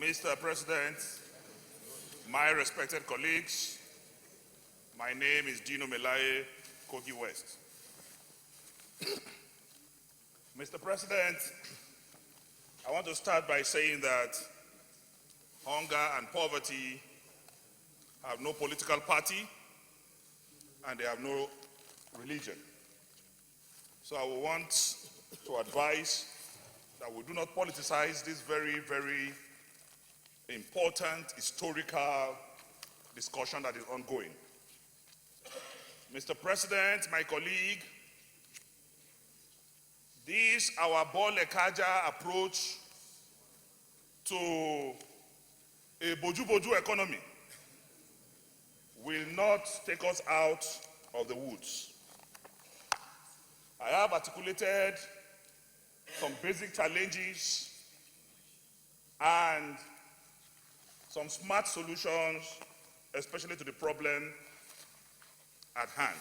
Mr. President, my respected colleagues, my name is Dino Kogi West. Mr. President, I want to start by saying that hunger and poverty have no political party and they have no religion. So I will want to advise that we do not politicize this very, very important historical discussion that is ongoing. Mr. President, my colleague, this our Bolekaja approach to a boju-boju economy will not take us out of the woods. I have articulated some basic challenges and some smart solutions, especially to the problem at hand.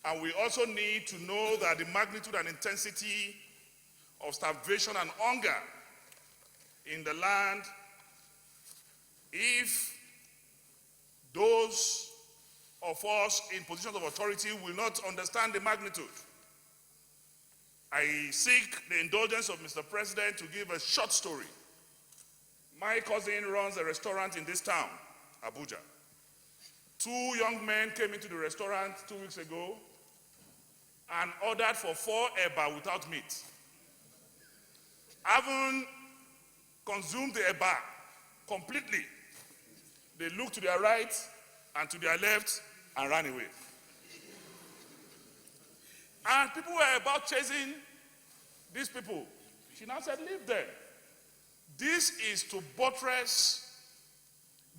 And we also need to know that the magnitude and intensity of starvation and hunger in the land, if those of us in positions of authority will not understand the magnitude. I seek the indulgence of Mr. President to give a short story. My cousin runs a restaurant in this town, Abuja. 2 young men came into the restaurant 2 weeks ago and ordered for 4 eba without meat. Having consumed the eba completely, they looked to their right and to their left and ran away. And people were about chasing these people. She now said, leave them. This is to buttress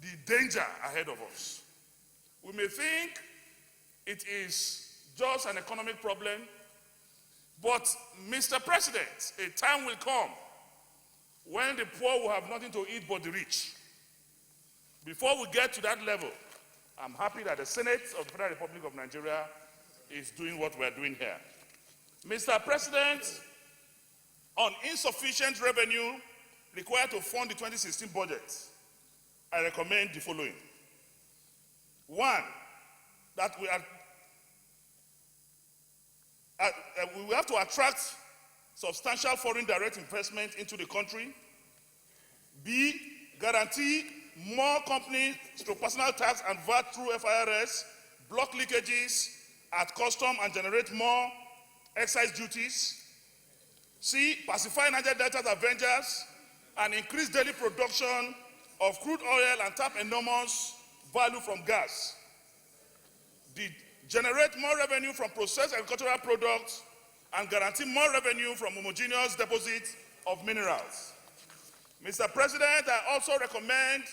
the danger ahead of us. We may think it is just an economic problem, but Mr. President, a time will come when the poor will have nothing to eat but the rich. Before we get to that level, I'm happy that the Senate of the Federal Republic of Nigeria is doing what we're doing here. Mr. President, on insufficient revenue required to fund the 2016 budget, I recommend the following. 1, that we have to attract substantial foreign direct investment into the country. B, guarantee more companies through personal tax and VAT through FIRS, block leakages at custom and generate more excise duties. C, pacify Niger Delta's Avengers and increase daily production of crude oil and tap enormous value from gas. D, generate more revenue from processed agricultural products and guarantee more revenue from homogeneous deposits of minerals. Mr. President, I also recommend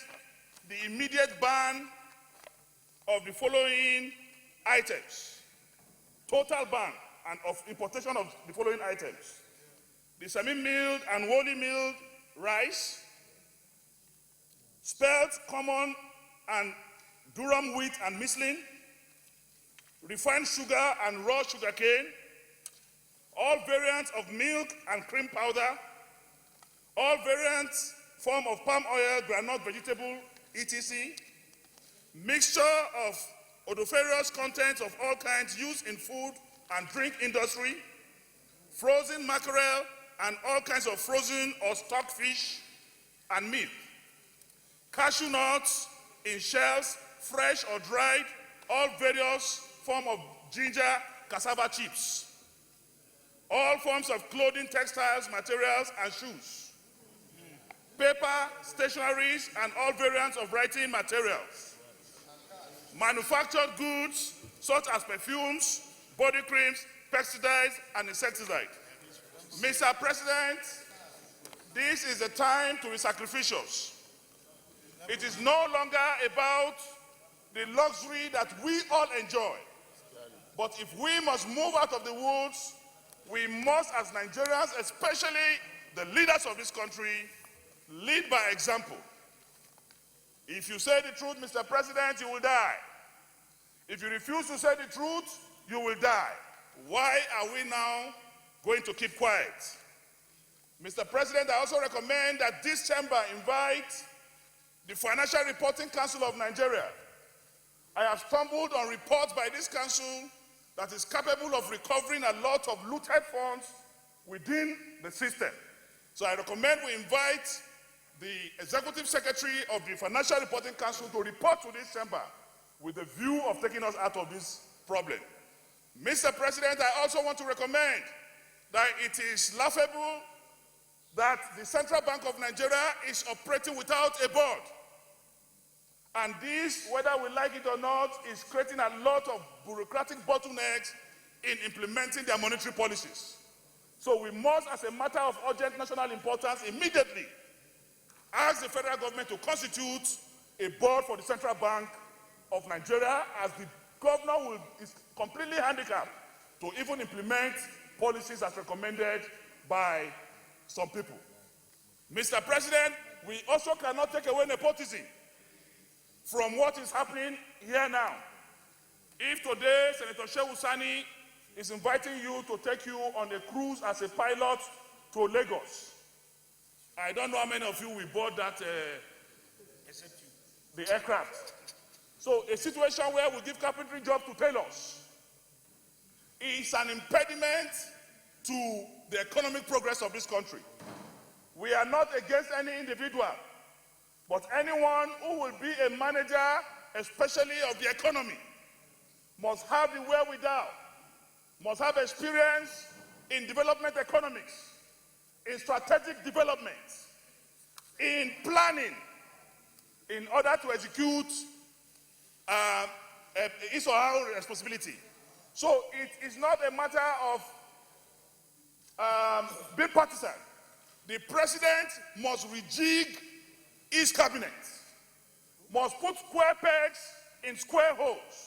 the immediate ban of the following items. Total ban and of importation of the following items. The semi-milled and wholly milled rice, spelt, common, and durum wheat and mislin, refined sugar and raw sugar cane, all variants of milk and cream powder, all variants form of palm oil, granite, vegetable, etc., mixture of odoriferous contents of all kinds used in food and drink industry, frozen mackerel and all kinds of frozen or stocked fish and meat, cashew nuts in shells, fresh or dried, all various forms of ginger, cassava chips, all forms of clothing, textiles, materials, and shoes, paper, stationeries, and all variants of writing materials, manufactured goods such as perfumes, body creams, pesticides, and insecticides. Mr. President, this is the time to be sacrificial. It is no longer about the luxury that we all enjoy. But if we must move out of the woods, we must, as Nigerians, especially the leaders of this country, lead by example. If you say the truth, Mr. President, you will die. If you refuse to say the truth, you will die. Why are we now going to keep quiet? Mr. President, I also recommend that this chamber invite the Financial Reporting Council of Nigeria. I have stumbled on reports by this council that is capable of recovering a lot of looted funds within the system. So I recommend we invite the Executive Secretary of the Financial Reporting Council to report to this chamber with the view of taking us out of this problem. Mr. President, I also want to recommend that it is laughable that the Central Bank of Nigeria is operating without a board. And this, whether we like it or not, is creating a lot of bureaucratic bottlenecks in implementing their monetary policies. So we must, as a matter of urgent national importance, immediately ask the federal government to constitute a board for the Central Bank of Nigeria, as the governor is completely handicapped to even implement policies as recommended by some people. Mr. President, we also cannot take away nepotism from what is happening here now. If today Senator Shehu Sani is inviting you to take you on a cruise as a pilot to Lagos, I don't know how many of you will board that the aircraft. So a situation where we give carpentry jobs to tailors is an impediment to the economic progress of this country. We are not against any individual, but anyone who will be a manager, especially of the economy, must have the wherewithal, must have experience in development economics, in strategic development, in planning, in order to execute his or her responsibility. So it is not a matter of being partisan. The president must rejig his cabinet, must put square pegs in square holes.